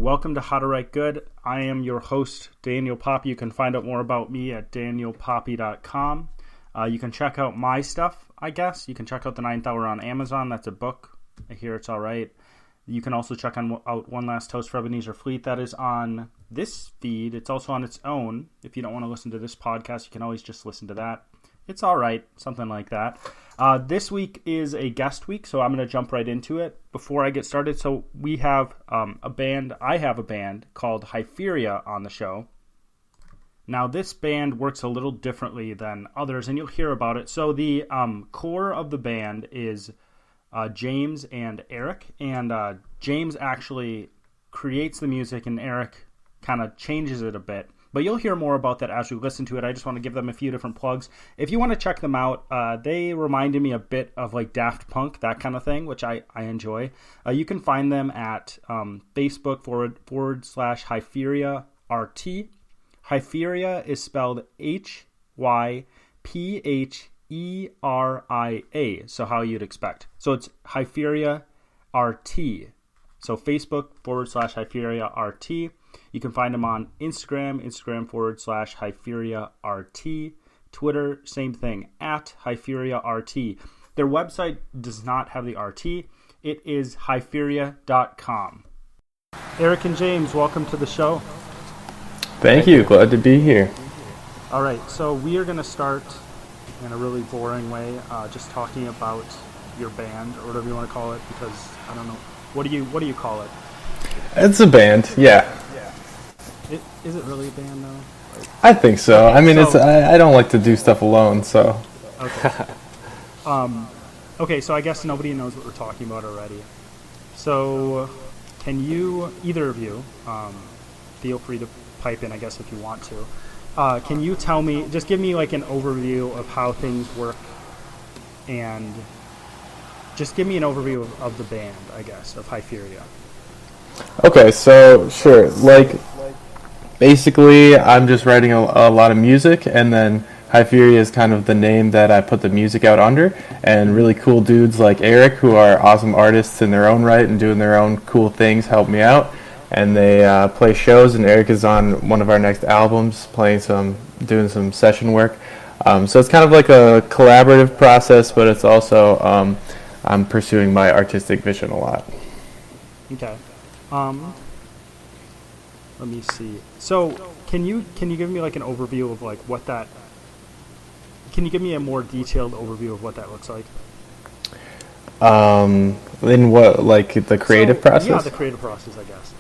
Welcome to How to Write Good. I am your host, Daniel Poppy. You can find out more about me at danielpoppy.com. You can check out my stuff, I guess. You can check out The Ninth Hour on Amazon. That's a book. I hear it's all right. You can also check out One Last Toast for Ebenezer Fleet. That is on this feed. It's also on its own. If you don't want to listen to this podcast, you can always just listen to that. It's all right, something like that. This week is a guest week, so I'm going to jump right into it. Before I get started, so we have a band. I have a band called Hypheria on the show. Now, this band works a little differently than others, and you'll hear about it. So the core of the band is James and Eric, and James actually creates the music, and Eric kind of changes it a bit. But you'll hear more about that as we listen to it. I just want to give them a few different plugs. If you want to check them out, they reminded me a bit of like Daft Punk, that kind of thing, which I enjoy. You can find them at Facebook /Hypheria RT. Hypheria is spelled Hypheria, so how you'd expect. So it's Hypheria RT. So Facebook /Hypheria RT. You can find them on Instagram /Hypheria RT. Twitter, same thing, at Hypheria RT. Their website does not have the RT. It is hypheria.com. Eric and James, welcome to the show. Thank you. Glad to be here. All right, so we are going to start in a really boring way, just talking about your band, or whatever you want to call it, because I don't know. What do you call it? It's a band, yeah. Is it really a band, though? I think so. I mean, I don't like to do stuff alone, so. Okay. Okay, so I guess nobody knows what we're talking about already. So, can you, either of you, feel free to pipe in, I guess, if you want to. Can you tell me, just give me like an overview of how things work, and just give me an overview of the band, I guess, of Hypheria. Okay, so sure. Like, basically, I'm just writing a lot of music, and then Hypheria is kind of the name that I put the music out under. And really cool dudes like Eric, who are awesome artists in their own right and doing their own cool things, help me out. And they play shows, and Eric is on one of our next albums, doing some session work. So it's kind of like a collaborative process, but it's also I'm pursuing my artistic vision a lot. Okay. Let me see. So, can you give me like an overview of like what that? Can you give me a more detailed overview of what that looks like? In what, like the creative process? Yeah, the creative process, I guess.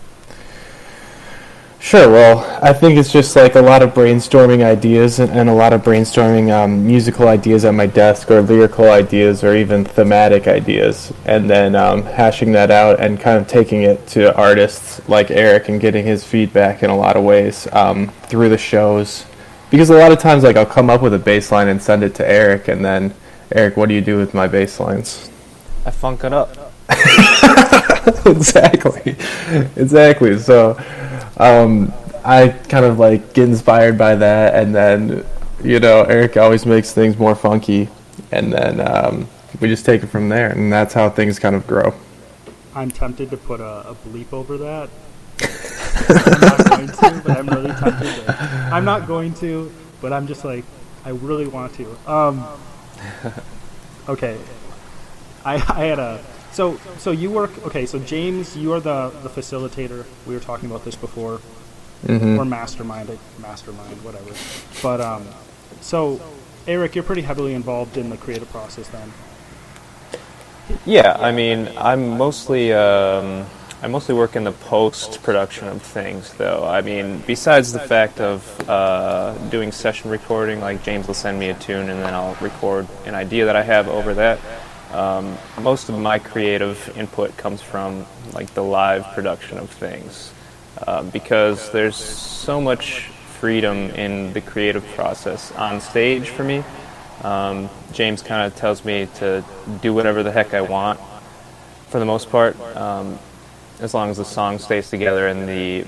Sure. Well, I think it's just like a lot of brainstorming ideas and a lot of brainstorming musical ideas at my desk, or lyrical ideas, or even thematic ideas, and then hashing that out and kind of taking it to artists like Eric and getting his feedback in a lot of ways through the shows. Because a lot of times, like, I'll come up with a bass line and send it to Eric, and then, Eric, what do you do with my bass lines? I funk it up. Exactly. So I kind of like get inspired by that, and then Eric always makes things more funky, and then we just take it from there, and that's how things kind of grow. I'm tempted to put a bleep over that. I'm not going to, but I'm really tempted. I'm not going to, but I'm just like, I really want to. Okay. I had a... So you work... Okay, so James, you are the facilitator. We were talking about this before. Mm-hmm. Or mastermind, whatever. But, so, Eric, you're pretty heavily involved in the creative process then. Yeah, I mean, I mostly work in the post-production of things, though. I mean, besides the fact of doing session recording, like James will send me a tune and then I'll record an idea that I have over that. Most of my creative input comes from like the live production of things, because there's so much freedom in the creative process on stage for me. James kind of tells me to do whatever the heck I want for the most part, as long as the song stays together and the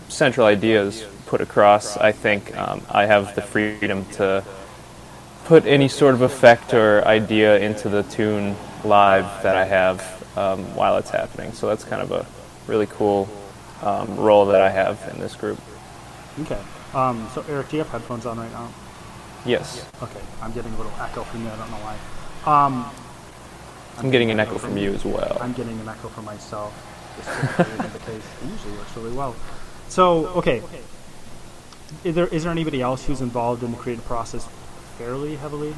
central idea is put across. I think I have the freedom to put any sort of effect or idea into the tune live that I have while it's happening. So that's kind of a really cool role that I have in this group. Okay. So Eric, do you have headphones on right now? Yes. Okay. I'm getting a little echo from you. I don't know why. I'm getting an echo from you as well. I'm getting an echo from myself. Just in the case. It usually works really well. So, okay. Is there anybody else who's involved in the creative process fairly heavily?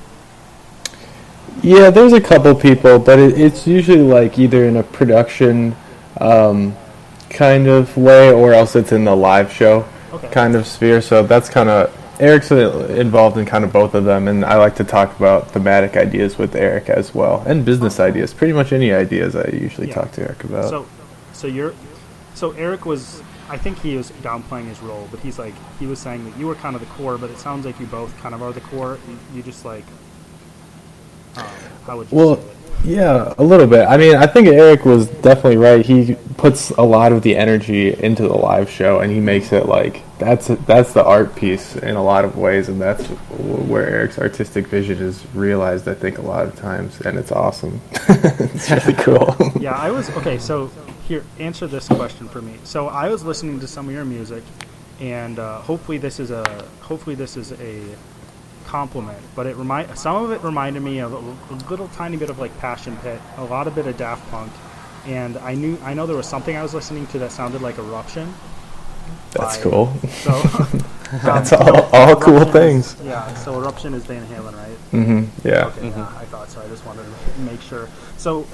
Yeah, there's a couple people, but it's usually like either in a production kind of way, or else it's in the live show kind of sphere. So that's kind of, Eric's involved in kind of both of them, and I like to talk about thematic ideas with Eric as well, and business ideas. Pretty much any ideas I usually talk to Eric about. So Eric was, I think he was downplaying his role, but he was saying that you were kind of the core, but it sounds like you both kind of are the core. You just like, how would you say it? Yeah, a little bit. I mean, I think Eric was definitely right. He puts a lot of the energy into the live show, and he makes it like that's the art piece in a lot of ways, and that's where Eric's artistic vision is realized, I think, a lot of times, and it's awesome. It's really cool. Yeah, so here, answer this question for me. So I was listening to some of your music, and hopefully this is a compliment, but some of it reminded me of a little tiny bit of like Passion Pit, a lot of bit of Daft Punk, and I know there was something I was listening to that sounded like Eruption. That's cool. So that's all cool things. So Eruption is Van Halen, right? Mm-hmm. Yeah. Okay, yeah, I thought so. I just wanted to make sure. So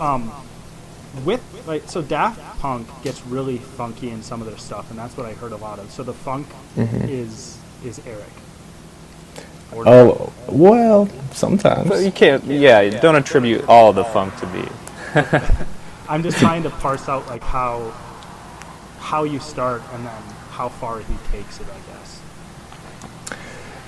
so Daft Punk gets really funky in some of their stuff, and that's what I heard a lot of. So the funk is Eric. Oh, well, sometimes. But you can't, don't attribute all the funk to me. I'm just trying to parse out like how you start and then how far he takes it, I guess.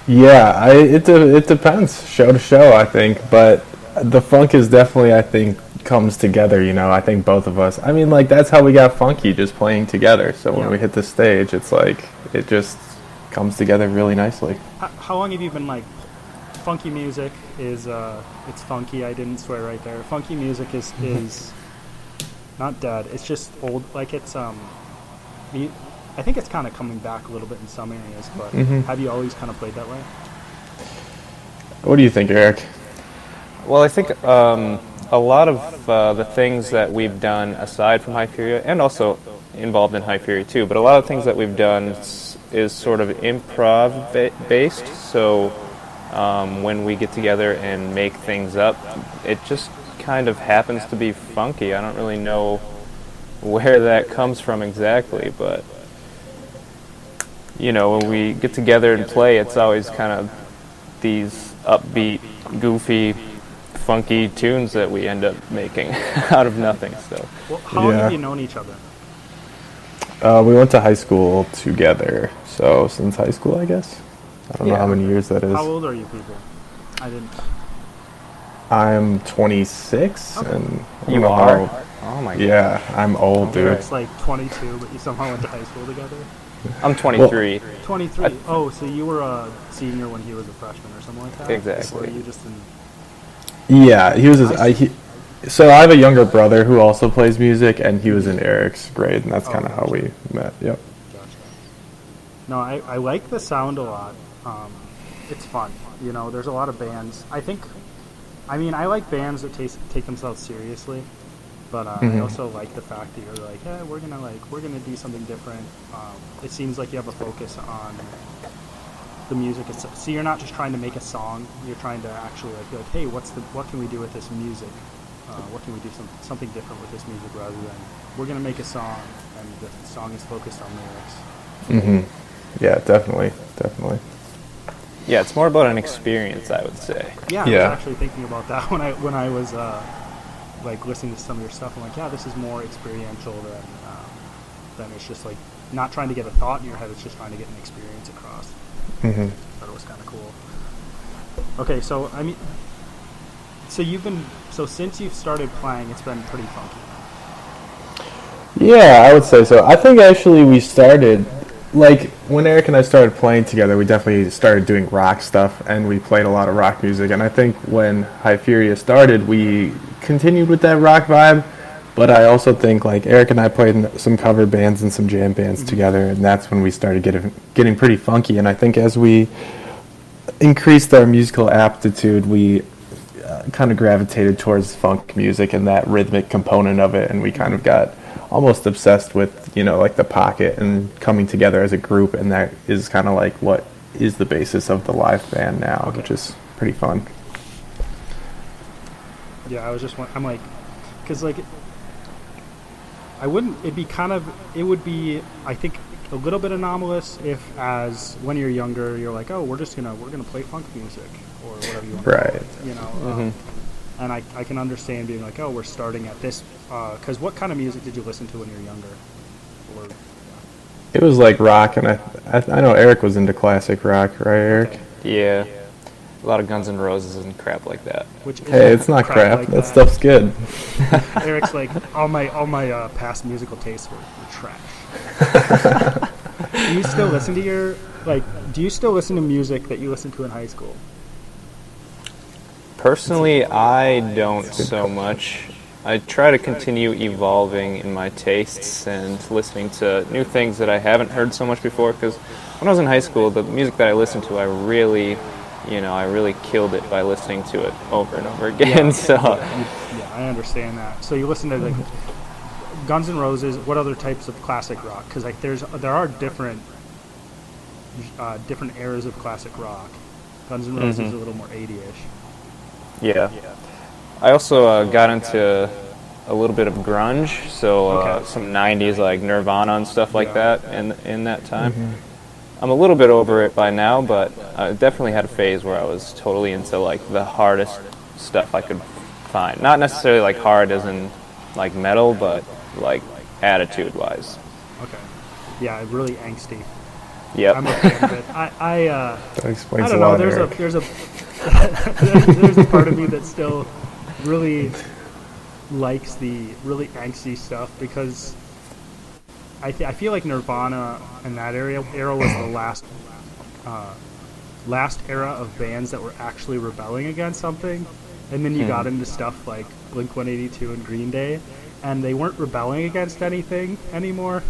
Yeah, it depends show to show, I think, but the funk is definitely, I think, comes together, I think both of us. I mean, like, that's how we got funky, just playing together. So when we hit the stage, it's like, it just comes together really nicely. How long have you been like, funky music is, it's funky, I didn't swear right there. Funky music is not dead, it's just old, like it's, I think it's kind of coming back a little bit in some areas, but have you always kind of played that way? What do you think, Eric? Well, I think a lot of the things that we've done aside from Hypheria, and also involved in Hypheria too, but a lot of things that we've done is sort of improv based. So when we get together and make things up, it just kind of happens to be funky. I don't really know where that comes from exactly, but when we get together and play, it's always kind of these upbeat, goofy, funky tunes that we end up making out of nothing. So, well, how long have you known each other? We went to high school together, so since high school, I guess. I don't know how many years that is. How old are you people? I'm 26, and you are? Oh my god. Yeah, I'm old, dude. It's like 22, but you somehow went to high school together? I'm 23. 23. Oh, so you were a senior when he was a freshman or something like that? Exactly. Or were you just in... Yeah, he was. So I have a younger brother who also plays music, and he was in Eric's grade, and that's kind of how we met. Yep. Gotcha. No, I like the sound a lot. It's fun. There's a lot of bands. I like bands that take themselves seriously, but I also like the fact that you're like, hey, we're gonna do something different. It seems like you have a focus on the music itself. So you're not just trying to make a song. You're trying to actually be like, hey, what can we do with this music? What can we do something different with this music, rather than we're gonna make a song and the song is focused on lyrics. Yeah, definitely. Yeah, it's more about an experience, I would say. Yeah, I was actually thinking about that when I was like listening to some of your stuff. I'm like, yeah, this is more experiential than it's just like not trying to get a thought in your head. It's just trying to get an experience across. I thought it was kind of cool. Okay, so since you've started playing, it's been pretty funky. Yeah, I would say so. I think actually we started, like, when Eric and I started playing together, we definitely started doing rock stuff, and we played a lot of rock music. And I think when Hypheria started, we continued with that rock vibe, But I also think like Eric and I played in some cover bands and some jam bands together, and that's when we started getting pretty funky. And I think as we increased our musical aptitude, we kind of gravitated towards funk music and that rhythmic component of it, and we kind of got almost obsessed with, like the pocket and coming together as a group, and that is kind of like what is the basis of the live band now, which is pretty fun. Yeah, I'm like, because like, it would be, I think, a little bit anomalous if, as when you're younger, you're like, oh, we're gonna play funk music or whatever you want to call it, and I can understand being like, oh, we're starting at this, because what kind of music did you listen to when you were younger? Or it was like rock, and I know Eric was into classic rock, right, Eric? Okay. Yeah. A lot of Guns N' Roses and crap like that. Hey, it's not crap. Like that stuff's good. Eric's like, all my past musical tastes were trash. Do you still listen to music that you listened to in high school? Personally, I don't so much. I try to continue evolving in my tastes and listening to new things that I haven't heard so much before, because when I was in high school, the music that I listened to, I really killed it by listening to it over and over again. Yeah, I understand that. So you listen to like Guns N' Roses. What other types of classic rock? Because like there are different eras of classic rock. Guns N' Roses is a little more 80-ish. Yeah. I also got into a little bit of grunge, so some 90s like Nirvana and stuff like that in that time. I'm a little bit over it by now, but I definitely had a phase where I was totally into like the hardest stuff I could find. Not necessarily like hard as in like metal, but like attitude-wise. Okay. Yeah, really angsty. Yep. I'm a fan of it. That explains I don't a lot, know. Eric. There's a part of me that still really likes the really angsty stuff, because I feel like Nirvana in that era was the last era of bands that were actually rebelling against something, and then you got into stuff like Blink-182 and Green Day, and they weren't rebelling against anything anymore.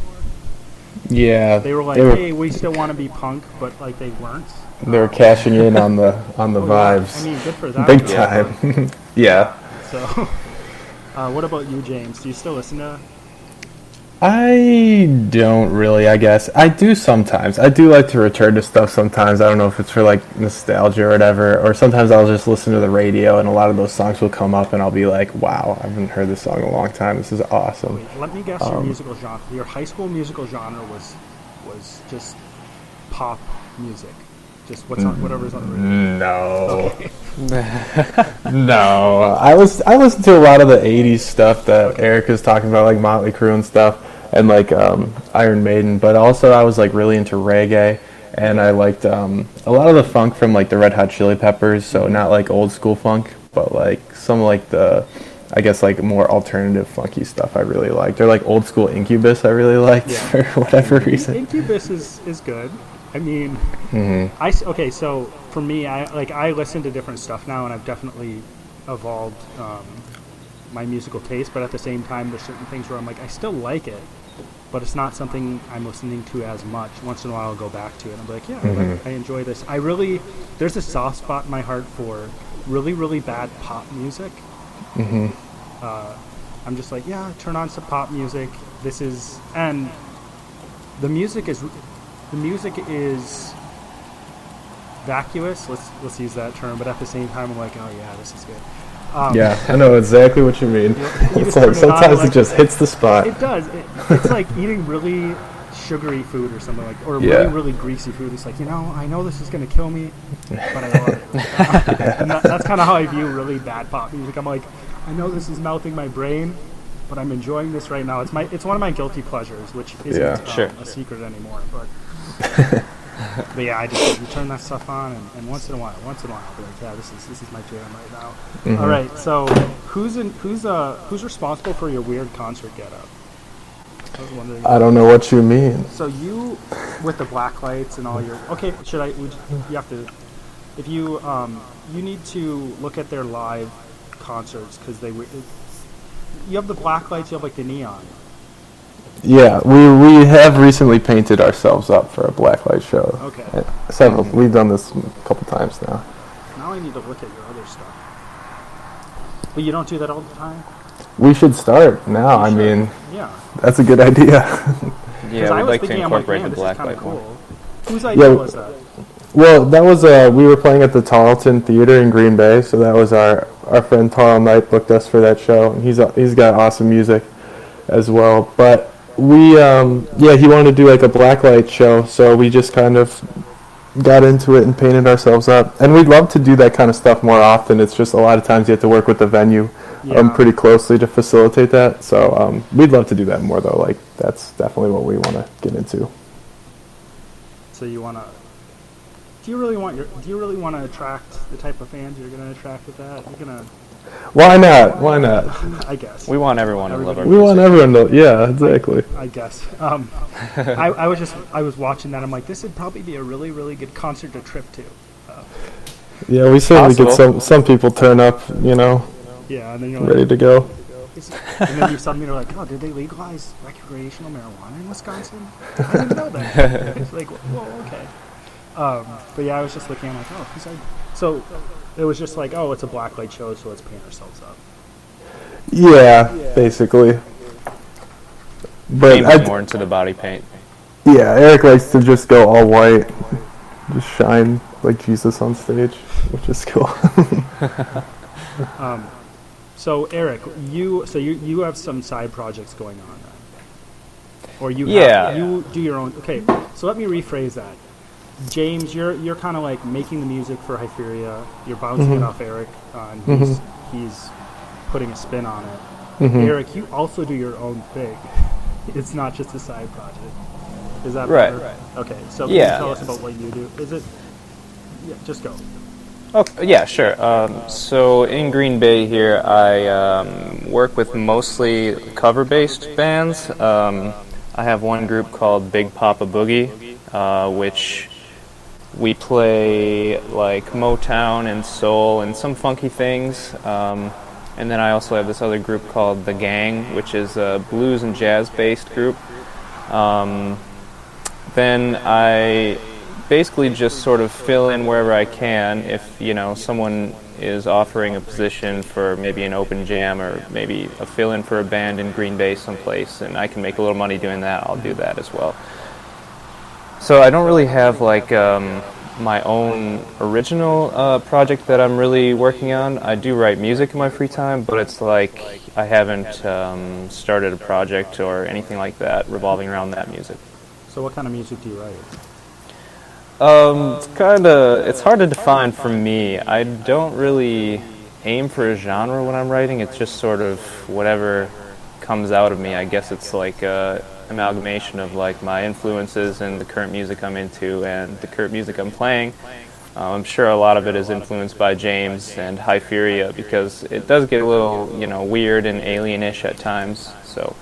Yeah, they were like, hey, we still want to be punk, but like they weren't. They were cashing in on the vibes. Yeah. I mean, good for them. Big time. Yeah. So, what about you, James? Do you still listen to? I don't really, I guess. I do sometimes. I do like to return to stuff sometimes. I don't know if it's for like nostalgia or whatever, or sometimes I'll just listen to the radio and a lot of those songs will come up and I'll be like, wow, I haven't heard this song in a long time. This is awesome. Wait, let me guess your musical genre. Your high school musical genre was just pop music. Just whatever's on the radio. No. Okay. No. I listened to a lot of the 80s stuff that Eric is talking about, like Motley Crue and stuff, and like Iron Maiden, but also I was like really into reggae, and I liked a lot of the funk from like the Red Hot Chili Peppers, so not like old school funk, but like some like the, I guess like more alternative funky stuff I really liked. Or like old school Incubus I really liked for whatever reason. Incubus is good. I mean, so for me, I listen to different stuff now, and I've definitely evolved my musical taste, but at the same time, there's certain things where I'm like, I still like it, but it's not something I'm listening to as much. Once in a while, I'll go back to it, and I'll be like, I enjoy this. There's a soft spot in my heart for really, really bad pop music. I'm just like, turn on some pop music. And the music is vacuous. Let's use that term, but at the same time, I'm like, oh yeah, this is good. Yeah, I know exactly what you mean. It's like sometimes it just hits the spot. It does. It's like eating really sugary food or something or really, really greasy food. It's like, I know this is going to kill me, but I love it. And that's kind of how I view really bad pop music. I'm like, I know this is melting my brain, but I'm enjoying this right now. It's one of my guilty pleasures, which isn't a secret anymore. But yeah, you turn that stuff on, and once in a while, I'll be like, yeah, this is my jam right now. All right, so who's responsible for your weird concert getup? I don't know what you mean. So you, with the black lights and all your you have to, if you need to look at their live concerts, because you have the black lights, you have like the neon. Yeah, we have recently painted ourselves up for a blacklight show. Okay. Several. We've done this a couple times now. Now I need to look at your other stuff. But you don't do that all the time? We should start now. I mean, yeah, that's a good idea. Yeah, we'd like to incorporate the this black is kinda light cool. more. Whose idea was that? Well, that was we were playing at the Tarleton Theater in Green Bay, so that was our friend Tarl Knight booked us for that show. And he's got awesome music as well. But we he wanted to do like a blacklight show, so we just kind of got into it and painted ourselves up. And we'd love to do that kind of stuff more often. It's just a lot of times you have to work with the venue pretty closely to facilitate that. So we'd love to do that more though. Like that's definitely what we want to get into. So you want to? Do you really want to attract the type of fans you're going to attract with that? You're gonna. Why not? Why not? I guess. We want everyone to love our We music. want everyone to. Yeah, exactly. I guess. I was watching that. I'm like, this would probably be a really, really good concert to trip to. Yeah, we certainly Possible. get some people turn up, you know, Yeah, and then you're ready like, to go. and then you suddenly are like, oh, did they legalize recreational marijuana in Wisconsin? I didn't know that. It's like, whoa, okay. But yeah, I was just looking. I'm like, oh, who's that? So it was just like, oh, it's a blacklight show, so let's paint ourselves up. Yeah, basically. But Aiming more into the body paint. yeah, Eric likes to just go all white, just shine like Jesus on stage, which is cool. So Eric, you have some side projects going on, or you do your own. Okay, so let me rephrase that. James, you're kind of like making the music for Hypheria. You're bouncing it off Eric, and he's putting a spin on it. Eric, you also do your own thing. It's not just a side project. Is that Right? better? Okay, so can you tell us about what you do? Is it? Yeah, just go. Okay, yeah, sure. So in Green Bay here, I work with mostly cover-based bands. I have one group called Big Papa Boogie, which we play like Motown and soul and some funky things. And then I also have this other group called The Gang, which is a blues and jazz-based group. Then I basically just sort of fill in wherever I can. If, you know, someone is offering a position for maybe an open jam or maybe a fill-in for a band in Green Bay someplace, and I can make a little money doing that, I'll do that as well. So I don't really have like my own original project that I'm really working on. I do write music in my free time, but it's like I haven't started a project or anything like that revolving around that music. So what kind of music do you write? It's hard to define for me. I don't really aim for a genre when I'm writing. It's just sort of whatever comes out of me. I guess it's like a amalgamation of like my influences and the current music I'm into and the current music I'm playing. I'm sure a lot of it is influenced by James and Hypheria because it does get a little, you know, weird and alienish at times. So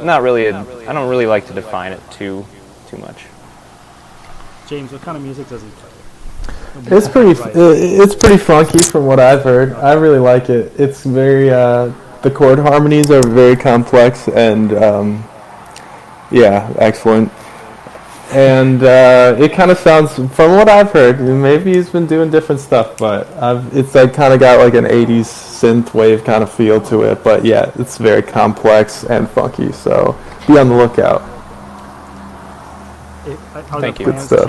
not really. I don't really like to define it too much. James, what kind of music does he play? It's pretty funky from what I've heard. I really like it. It's very the chord harmonies are very complex and excellent. And it kind of sounds, from what I've heard, maybe he's been doing different stuff, but it's like kind of got like an 80s synth wave kind of feel to it. But yeah, it's very complex and funky, so be on the lookout. Are there plans to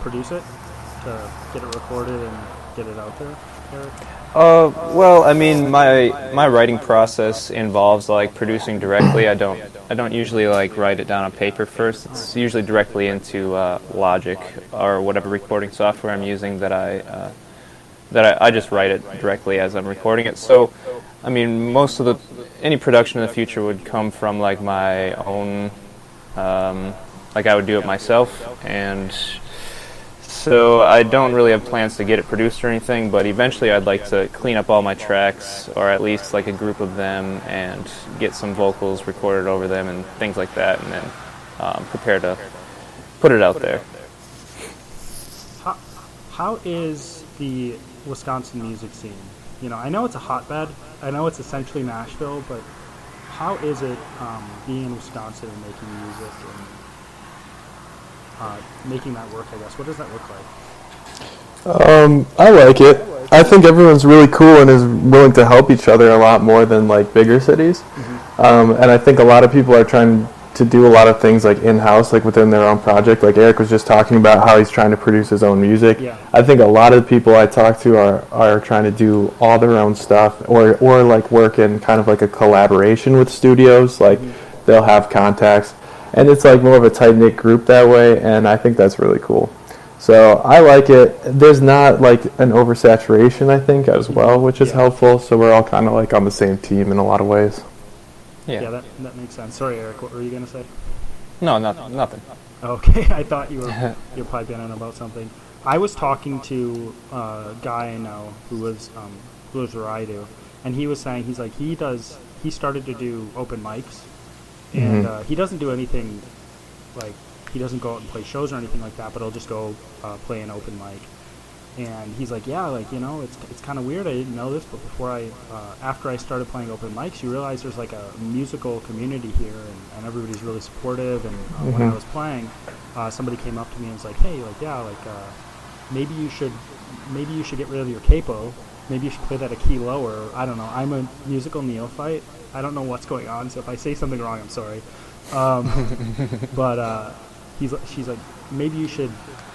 produce it, to get it recorded and get it out there, Eric? Well, I mean, my writing process involves like producing directly. I don't usually like write it down on paper first. It's usually directly into Logic or whatever recording software I'm using that I just write it directly as I'm recording it. So, I mean, most of any production in the future would come from like my own, like I would do it myself, and so I don't really have plans to get it produced or anything, but eventually I'd like to clean up all my tracks, or at least like a group of them, and get some vocals recorded over them and things like that, and then prepare to put it out there. How is the Wisconsin music scene? I know it's a hotbed. I know it's essentially Nashville, but how is it being in Wisconsin and making music and making that work, I guess? What does that look like? I like it. I think everyone's really cool and is willing to help each other a lot more than like bigger cities. And I think a lot of people are trying to do a lot of things like in-house, like within their own project. Like Eric was just talking about how he's trying to produce his own music. Yeah. I think a lot of the people I talk to are trying to do all their own stuff, or like work in kind of like a collaboration with studios. Like they'll have contacts, and it's like more of a tight-knit group that way, and I think that's really cool. So I like it. There's not like an oversaturation, I think, as well, which is helpful. So we're all kind of like on the same team in a lot of ways. Yeah, that makes sense. Sorry, Eric, what were you going to say? No, nothing. Okay, I thought you were piping in about something. I was talking to a guy I know who lives where I do, and he was saying he started to do open mics, and he doesn't do anything like, he doesn't go out and play shows or anything like that, but he'll just go play an open mic. And he's like, yeah, like, it's kind of weird. I didn't know this, but after I started playing open mics, you realize there's like a musical community here, and everybody's really supportive. And when I was playing, somebody came up to me and was like, hey, like, yeah, like, maybe you should get rid of your capo. Maybe you should play that a key lower. I don't know. I'm a musical neophyte. I don't know what's going on, so if I say something wrong, I'm sorry. But she's like, maybe you should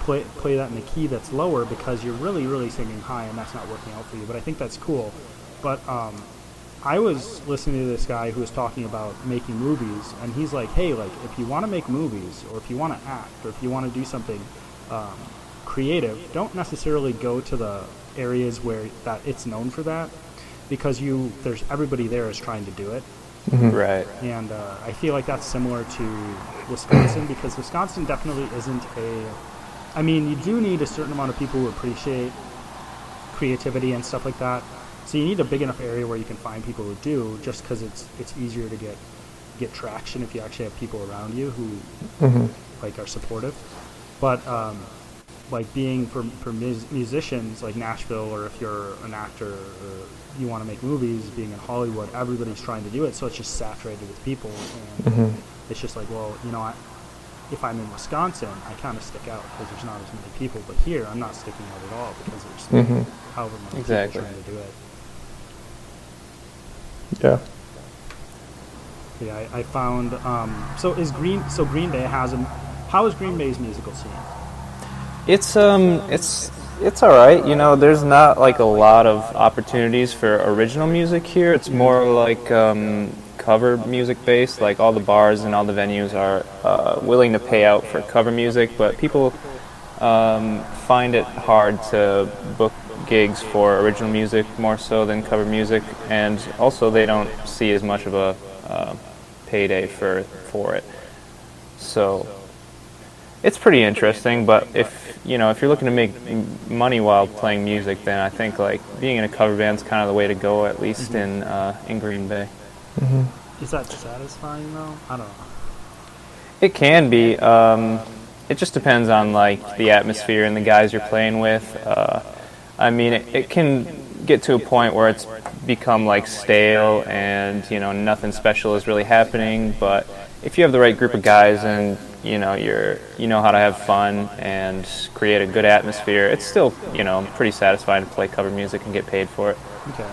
play that in a key that's lower because you're really, really singing high and that's not working out for you. But I think that's cool. But I was listening to this guy who was talking about making movies, and he's like, hey, like, if you want to make movies, or if you want to act, or if you want to do something creative, don't necessarily go to the areas where that it's known for that, because there's everybody there is trying to do it. Right. And I feel like that's similar to Wisconsin, because Wisconsin definitely isn't I mean, you do need a certain amount of people who appreciate creativity and stuff like that. So you need a big enough area where you can find people who do, just because it's easier to get traction if you actually have people around you who like are supportive. But like being for musicians like Nashville, or if you're an actor or you want to make movies, being in Hollywood, everybody's trying to do it, so it's just saturated with people, and it's just like, well, if I'm in Wisconsin, I kind of stick out because there's not as many people, but here I'm not sticking out at all because there's however many people trying to do it. Yeah. Yeah, I found. So Green Bay how is Green Bay's musical scene? It's all right. There's not like a lot of opportunities for original music here. It's more like cover music based. Like all the bars and all the venues are willing to pay out for cover music, but people find it hard to book gigs for original music more so than cover music, and also they don't see as much of a payday for it. So it's pretty interesting, but if you're looking to make money while playing music, then I think like being in a cover band's kind of the way to go, at least in Green Bay. Is that satisfying though? I don't know. It can be. It just depends on like the atmosphere and the guys you're playing with. I mean, it can get to a point where it's become like stale and nothing special is really happening. But if you have the right group of guys and you know how to have fun and create a good atmosphere, it's still pretty satisfying to play cover music and get paid for it. Okay.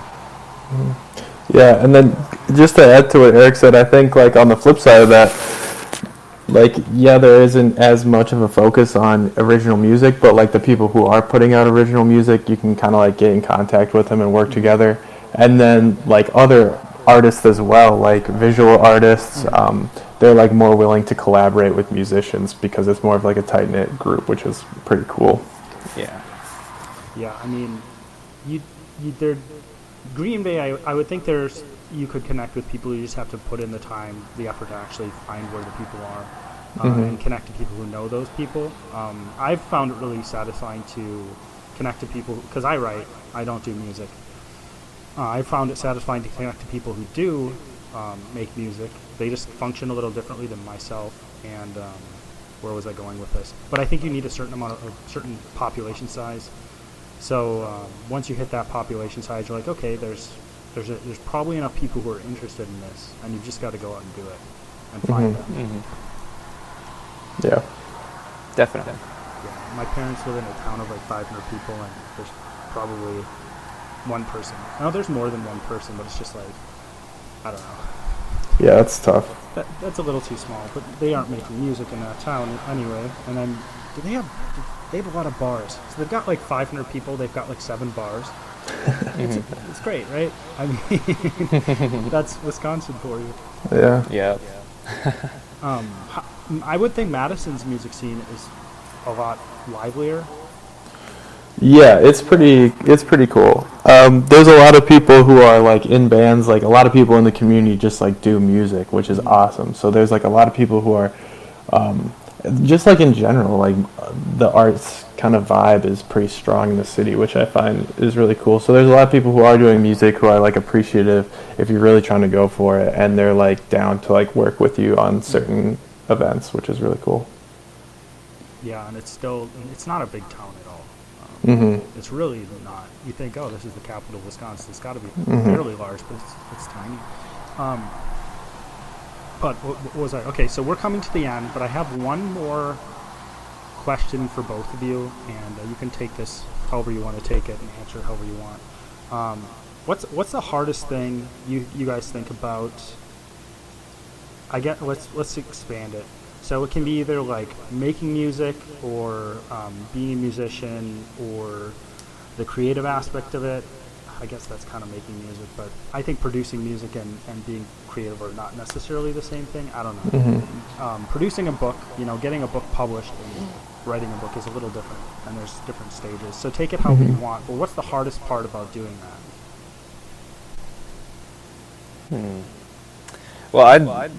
Yeah, and then just to add to what Eric said, I think like on the flip side of that, like, yeah, there isn't as much of a focus on original music, but like the people who are putting out original music, you can kind of like get in contact with them and work together. And then like other artists as well, like visual artists, they're like more willing to collaborate with musicians because it's more of like a tight-knit group, which is pretty cool. Yeah. Yeah, I mean, Green Bay, I would think you could connect with people. You just have to put in the time, the effort to actually find where the people are and connect to people who know those people. I've found it really satisfying to connect to people, because I write, I don't do music. I found it satisfying to connect to people who do make music. They just function a little differently than myself, and where was I going with this? But I think you need a certain amount of certain population size. So once you hit that population size, you're like, okay, there's probably enough people who are interested in this, and you've just got to go out and do it and find them. Yeah. Definitely. Yeah. My parents live in a town of like 500 people, and there's probably one person. No, there's more than one person, but it's just like, I don't know. Yeah, that's tough. That's a little too small, but they aren't making music in that town anyway. And then they have a lot of bars. So they've got like 500 people. They've got like 7 bars. It's great, right? I mean, that's Wisconsin for you. Yeah. Yeah. I would think Madison's music scene is a lot livelier. Yeah, it's pretty cool. There's a lot of people who are like in bands, like a lot of people in the community just like do music, which is awesome. So there's like a lot of people who are just like in general, like the arts kind of vibe is pretty strong in the city, which I find is really cool. So there's a lot of people who are doing music who are like appreciative if you're really trying to go for it, and they're like down to like work with you on certain events, which is really cool. Yeah, and it's not a big town at all. It's really not. You think, oh, this is the capital of Wisconsin. It's got to be fairly large, but it's tiny. But what was I? Okay, so we're coming to the end, but I have one more question for both of you, and you can take this however you want to take it and answer however you want. What's the hardest thing you guys think about? Let's expand it. So it can be either like making music or being a musician or the creative aspect of it. I guess that's kind of making music, but I think producing music and being creative are not necessarily the same thing. I don't know. Producing a book, getting a book published and writing a book is a little different, and there's different stages. So take it however you want, but what's the hardest part about doing that? Well,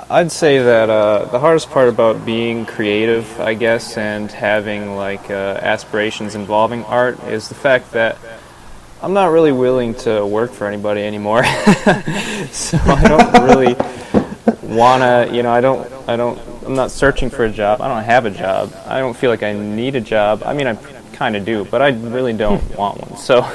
I'd say that the hardest part about being creative, I guess, and having like aspirations involving art is the fact that I'm not really willing to work for anybody anymore. So I don't really wanna, I'm not searching for a job. I don't have a job. I don't feel like I need a job. I mean, I kind of do, but I really don't want one. So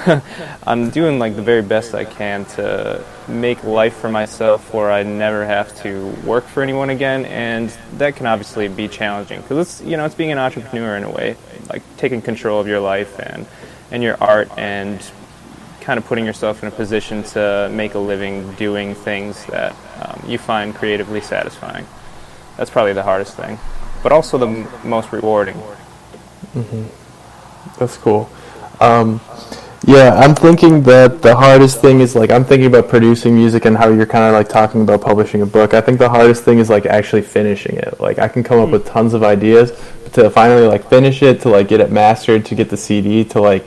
I'm doing like the very best I can to make life for myself where I never have to work for anyone again, and that can obviously be challenging because it's being an entrepreneur in a way, like taking control of your life and your art and kind of putting yourself in a position to make a living doing things that you find creatively satisfying. That's probably the hardest thing, but also the most rewarding. That's cool. Yeah, I'm thinking that the hardest thing is like I'm thinking about producing music and how you're kind of like talking about publishing a book. I think the hardest thing is like actually finishing it. Like I can come up with tons of ideas, but to finally like finish it, to like get it mastered, to get the CD, to like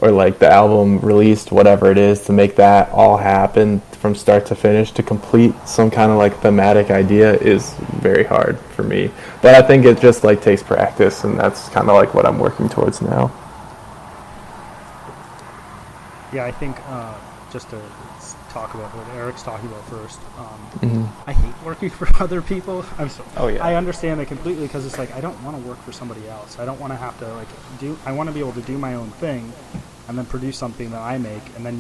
or like the album released, whatever it is, to make that all happen from start to finish, to complete some kind of like thematic idea is very hard for me. But I think it just like takes practice, and that's kind of like what I'm working towards now. Yeah, I think just to talk about what Eric's talking about first, I hate working for other people. I understand that completely because it's like I don't want to work for somebody else. I don't want to have to I want to be able to do my own thing and then produce something that I make, and then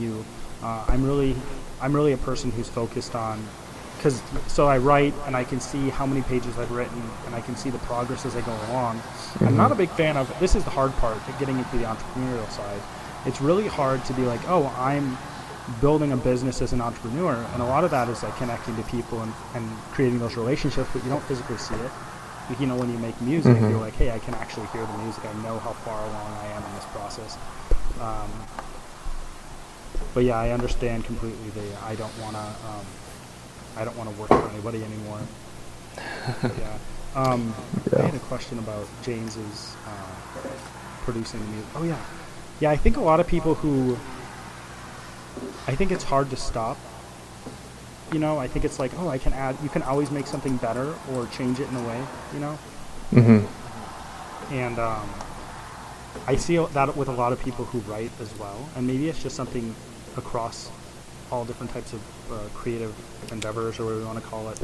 I'm really a person who's focused on, so I write and I can see how many pages I've written and I can see the progress as I go along. I'm not a big fan of, this is the hard part, getting into the entrepreneurial side. It's really hard to be like, oh, I'm building a business as an entrepreneur, and a lot of that is like connecting to people and creating those relationships, but you don't physically see it. When you make music, you're like, hey, I can actually hear the music. I know how far along I am in this process. But yeah, I understand completely. I don't want to work for anybody anymore. Yeah. I had a question about James's producing the music. Oh yeah. Yeah, I think a lot of people I think it's hard to stop. I think it's like, oh, you can always make something better or change it in a way, And I see that with a lot of people who write as well, and maybe it's just something across all different types of creative endeavors, or whatever you want to call it,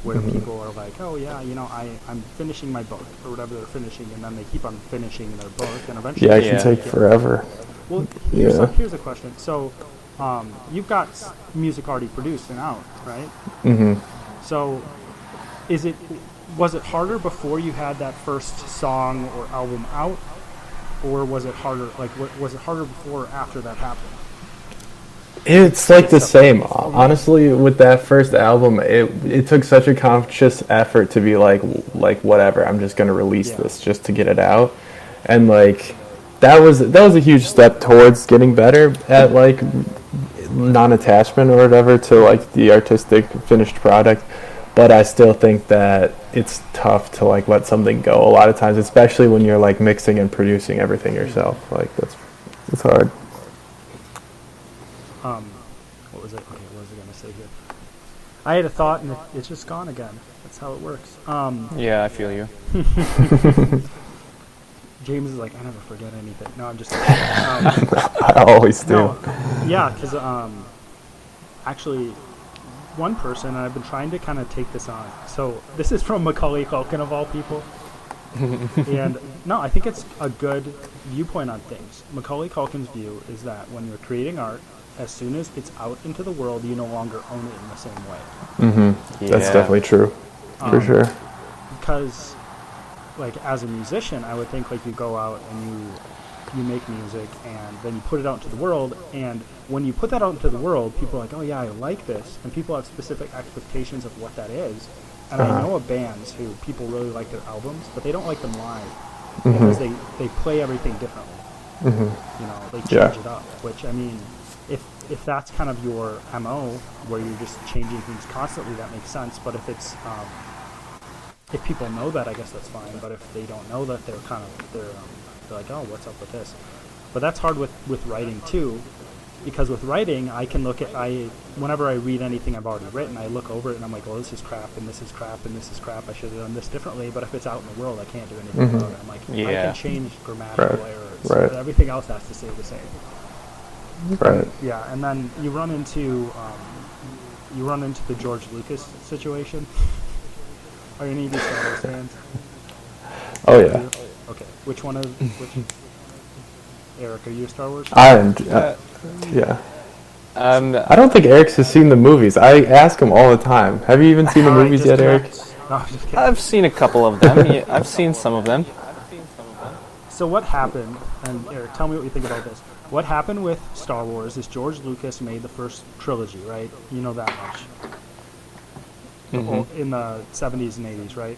where people are like, oh yeah, I'm finishing my book or whatever they're finishing, and then they keep on finishing their book, and eventually it can take forever. Well, here's a question. So, you've got music already produced and out, right? Mm-hmm. So, was it harder before you had that first song or album out, or was it harder? Like, was it harder before or after that happened? It's like the same. Honestly, with that first album, it took such a conscious effort to be like whatever, I'm just gonna release this just to get it out, and like that was a huge step towards getting better at like non-attachment or whatever to like the artistic finished product. But I still think that it's tough to like let something go a lot of times, especially when you're like mixing and producing everything yourself. Like it's hard. What was it? Okay, what was I going to say here? I had a thought, and it's just gone again. That's how it works. Yeah, I feel you. James is like, I never forget anything. No, I'm just I always do. No, yeah, because actually, one person, and I've been trying to kind of take this on. So this is from Macaulay Culkin, of all people. And no, I think it's a good viewpoint on things. Macaulay Culkin's view is that when you're creating art, as soon as it's out into the world, you no longer own it in the same way. Mm-hmm. Yeah. That's definitely true, for sure. Because, like, as a musician, I would think, like, you go out and you make music, and then you put it out into the world, and when you put that out into the world, people are like, oh, yeah, I like this, and people have specific expectations of what that is. And I know of bands who people really like their albums, but they don't like them live, because they play everything differently. Mm-hmm. You know, they change it up, which, I mean, if that's kind of your MO, where you're just changing things constantly, that makes sense. But if it's if people know that, I guess that's fine. But if they don't know that, they're like, oh, what's up with this? But that's hard with writing too, because with writing, I can look at whenever I read anything I've already written, I look over it and I'm like, well, this is crap, and this is crap, and this is crap. I should have done this differently. But if it's out in the world, I can't do anything about it. I'm like, I can change grammatical errors, but everything else has to stay the same. Right. Yeah, and then you run into the George Lucas situation. Are any of you Star Wars fans? Oh yeah. Okay, which Eric, are you a Star Wars fan? I am. Yeah. I don't think Eric has seen the movies. I ask him all the time. Have you even seen the movies yet, Eric? No, I'm just kidding. I've seen a couple of them. Yeah, I've seen some of them. So what happened, and Eric, tell me what you think about this. What happened with Star Wars is George Lucas made the first trilogy, right? You know that much. Mm-hmm. In the 70s and 80s, right?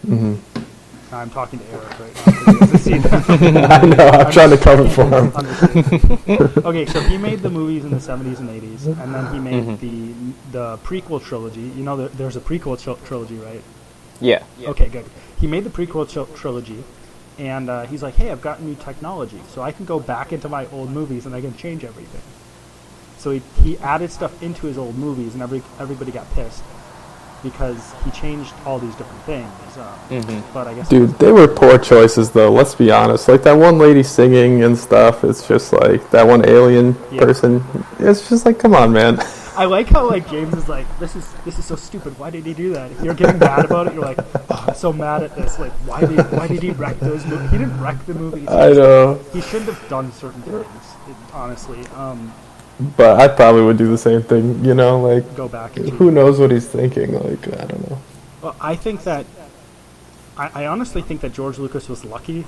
Mm-hmm. I'm talking to Eric right now. He hasn't seen that. I know, I'm trying to cover for him. Okay, so he made the movies in the 70s and 80s, and then he made the prequel trilogy. You know, there's a prequel trilogy, right? Yeah. Okay, good. He made the prequel trilogy. And he's like, hey, I've got new technology, so I can go back into my old movies and I can change everything. So he added stuff into his old movies, and everybody got pissed because he changed all these different things. But I guess dude, they were poor choices, though. Let's be honest. Like that one lady singing and stuff. It's just like that one alien person. It's just like, come on, man. I like how like James is like, this is so stupid. Why did he do that? If you're getting mad about it, you're like, oh, I'm so mad at this. Like, why did he wreck those movies? He didn't wreck the movies. I know. He shouldn't have done certain things, honestly. But I probably would do the same thing. You know, like go back. And who knows what he's thinking? Like, I don't know. Well, I think that I honestly think that George Lucas was lucky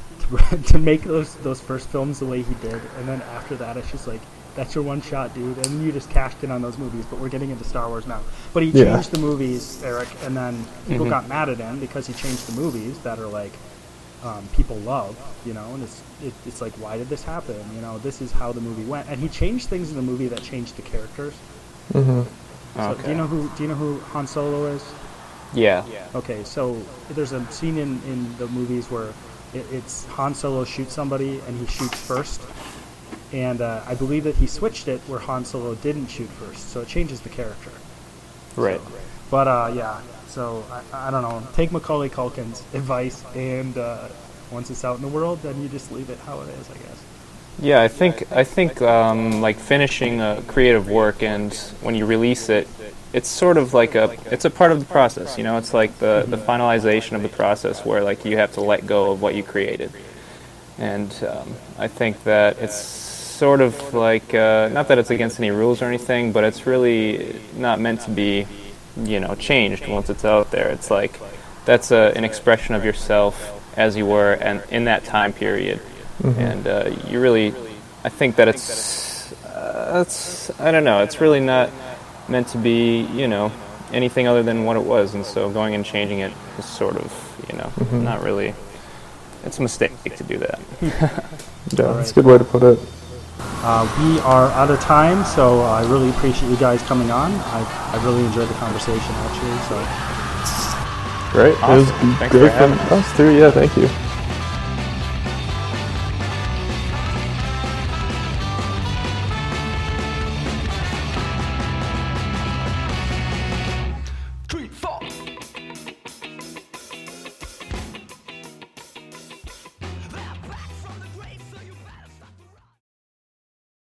to make those first films the way he did, and then after that, it's just like, that's your one shot, dude, and you just cashed in on those movies. But we're getting into Star Wars now. But he changed the movies, Eric, and then people got mad at him because he changed the movies that are like people love, you know. And it's like, why did this happen? You know, this is how the movie went. And he changed things in the movie that changed the characters. Mm-hmm. So Okay. do you know who Han Solo is? Yeah. Okay, so there's a scene in the movies where it's Han Solo shoots somebody and he shoots first. And I believe that he switched it where Han Solo didn't shoot first, so it changes the character. Right. So, but yeah, so I don't know. Take Macaulay Culkin's advice, and once it's out in the world, then you just leave it how it is, I guess. Yeah, I think like finishing a creative work, and when you release it, it's sort of like it's a part of the process. You know, it's like the finalization of the process where like you have to let go of what you created. And I think that it's sort of like, not that it's against any rules or anything, but it's really not meant to be, changed once it's out there. It's like, that's an expression of yourself as you were and in that time period. And you really, I think that it's I don't know, it's really not meant to be, anything other than what it was. And so going and changing it is sort of, not really, it's a mistake to do that. Yeah, that's a good way to put it. We are out of time, so I really appreciate you guys coming on. I really enjoyed the conversation, actually. So great. Awesome. It was Thanks great for having from us too. Yeah, thank you.